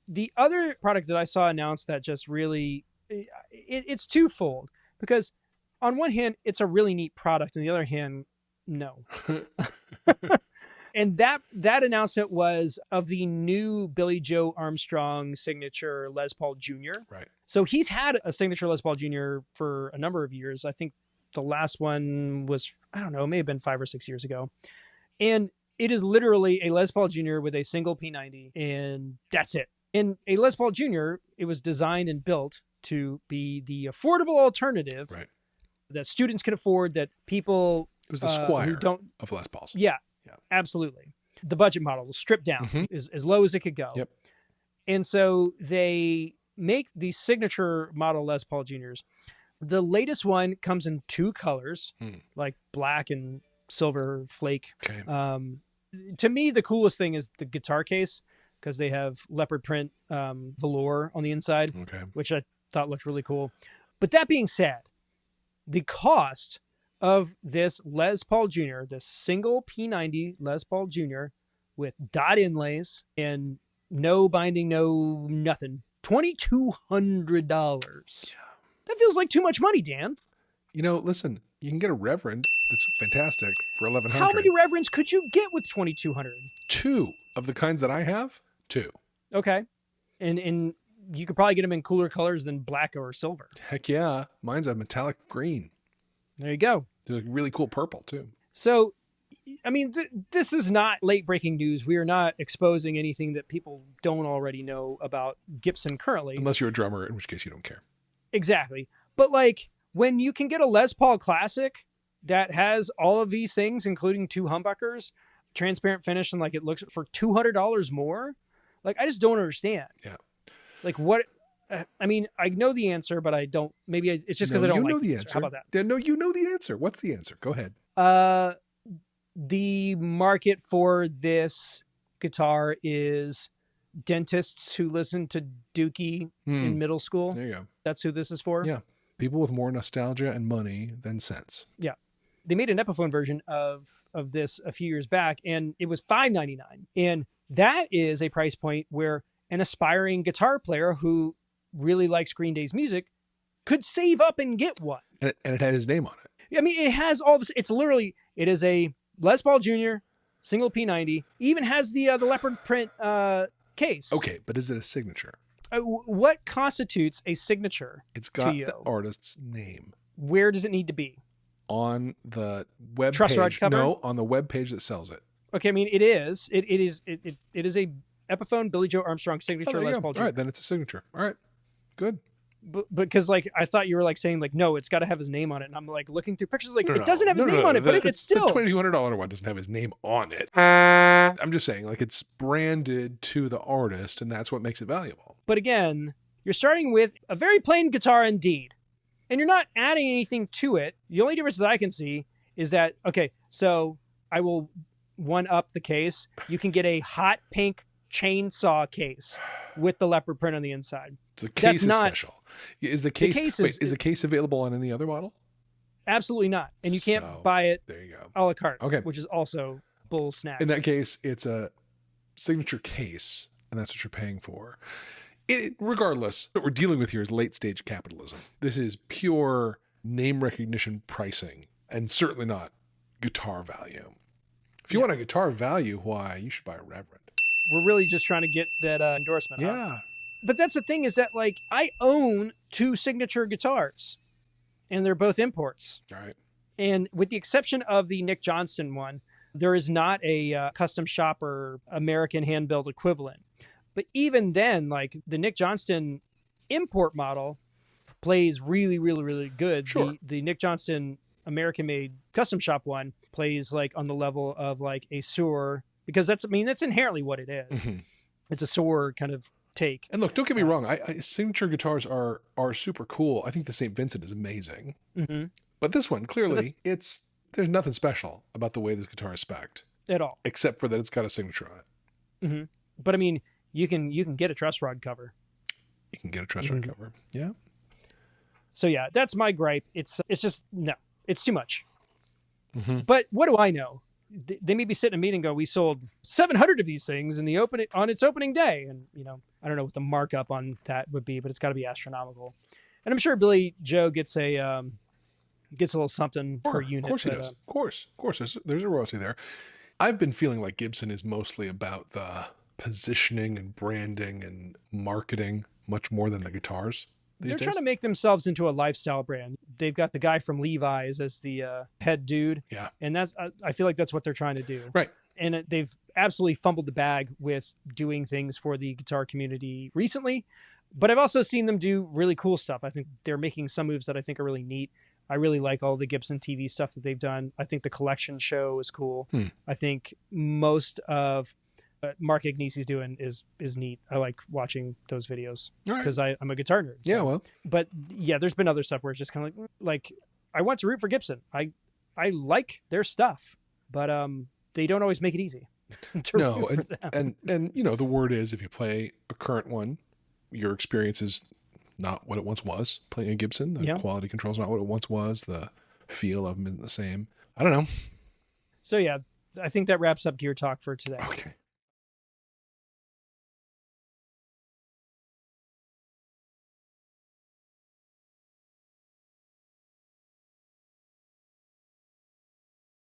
the other product that I saw announced that just really, it's twofold, because on one hand, it's a really neat product. On the other hand, no. And that announcement was of the new Billie Joe Armstrong signature Les Paul Jr. Right. So he's had a signature Les Paul Jr. for a number of years. I think the last one was, I don't know, it may have been 5 or 6 years ago. And it is literally a Les Paul Jr. with a single P90, and that's it. And a Les Paul Jr., it was designed and built to be the affordable alternative that students can afford, that people... It was the Squire of Les Pauls. Yeah, absolutely. The budget model was stripped down as low as it could go. Yep. And so they make these signature model Les Paul Juniors. The latest one comes in 2 colors, like black and silver flake. Okay. To me, the coolest thing is the guitar case, because they have leopard print velour on the inside, which I thought looked really cool. But that being said, the cost of this Les Paul Jr., this single P90 Les Paul Jr. with dot inlays and no binding, no nothing, $2,200. That feels like too much money, Dan. You know, listen, you can get a Reverend that's fantastic for $1,100. How many Reverends could you get with $2,200? 2 of the kinds that I have. 2. Okay. And you could probably get them in cooler colors than black or silver. Heck yeah. Mine's a metallic green. There you go. They're really cool purple, too. So, I mean, this is not late-breaking news. We are not exposing anything that people don't already know about Gibson currently. Unless you're a drummer, in which case you don't care. Exactly. But, like, when you can get a Les Paul Classic that has all of these things, including 2 humbuckers, transparent finish, and, like, it looks for $200 more, like, I just don't understand. Yeah. Like, what... I mean, I know the answer, but I don't. Maybe it's just because I don't like the answer. How about that? No, you know the answer. What's the answer? Go ahead. The market for this guitar is dentists who listened to Dookie in middle school. There you go. That's who this is for. Yeah. People with more nostalgia and money than sense. Yeah. They made an Epiphone version of this a few years back, and it was $599. And that is a price point where an aspiring guitar player who really likes Green Day's music could save up and get one. And it had his name on it. I mean, it has all this. It's literally, it is a Les Paul Jr. single P90, even has the leopard print case. Okay, but is it a signature? What constitutes a signature? It's got the artist's name. Where does it need to be? On the web truss page. Rod cover? No, on the web page that sells it. Okay, I mean, it is. It is a Epiphone Billie Joe Armstrong signature Les Paul Jr. All right, then it's a signature. All right, good. But because like I thought you were like saying like no, it's got to have his name on it, and I'm like looking through pictures like it doesn't have his name on it, but it's still the $2,200 one doesn't have his name on it. I'm just saying like it's branded to the artist, and that's what makes it valuable. But again, you're starting with a very plain guitar indeed, and you're not adding anything to it. The only difference that I can see is that okay, so I will one up the case. You can get a hot pink chainsaw case with the leopard print on the inside. The case is special. Is the case, is the case available on any other model? Absolutely not. And you can't buy it there you go. A la carte, okay. Which is also bull snacks. In that case, it's a signature case, and that's what you're paying for. Regardless, what we're dealing with here is late stage capitalism. This is pure name recognition pricing, and certainly not guitar value. If you want a guitar value, why, you should buy a Reverend. We're really just trying to get that endorsement. Yeah. Huh? But that's the thing is that, like, I own 2 signature guitars, and they're both imports. All right. And with the exception of the Nick Johnson one, there is not a custom shop or American hand-built equivalent. But even then, like, the Nick Johnston import model plays really, really, really good. Sure. The Nick Johnston American-made custom shop one plays, like, on the level of, like, a Soar, because that's inherently what it is. Mm-hmm. It's a Soar kind of take. And look, don't get me wrong. Signature guitars are super cool. I think the St. Vincent is amazing. Mm-hmm. But this one, clearly, there's nothing special about the way this guitar is spec'd. At all. Except for that it's got a signature on it. Mm-hmm. But I mean, you can get a truss rod cover. You can get a truss rod cover. Yeah. So yeah, that's my gripe. It's just, no, it's too much. Mm-hmm. But what do I know? They may be sitting in a meeting and go, we sold 700 of these things on its opening day. And, I don't know what the markup on that would be, but it's got to be astronomical. And I'm sure Billie Joe gets a little something per unit. Of course he does. Of course. There's a royalty there. I've been feeling like Gibson is mostly about the positioning and branding and marketing much more than the guitars. They're trying to make themselves into a lifestyle brand. They've got the guy from Levi's as the head dude. Yeah. And I feel like that's what they're trying to do. Right. And they've absolutely fumbled the bag with doing things for the guitar community recently. But I've also seen them do really cool stuff. I think they're making some moves that I think are really neat. I really like all the Gibson TV stuff that they've done. I think the collection show is cool. I think most of Mark Agnesi's doing is neat. I like watching those videos because I'm a guitar nerd. So. Yeah, well. But yeah, there's been other stuff where it's just kind of like I want to root for Gibson. I like their stuff, but they don't always make it easy. No, and you know, the word is if you play a current one, your experience is not what it once was. Playing a Gibson, the quality control is not what it once was. The feel of them isn't the same. I don't know. So yeah, I think that wraps up Gear Talk for today. Okay.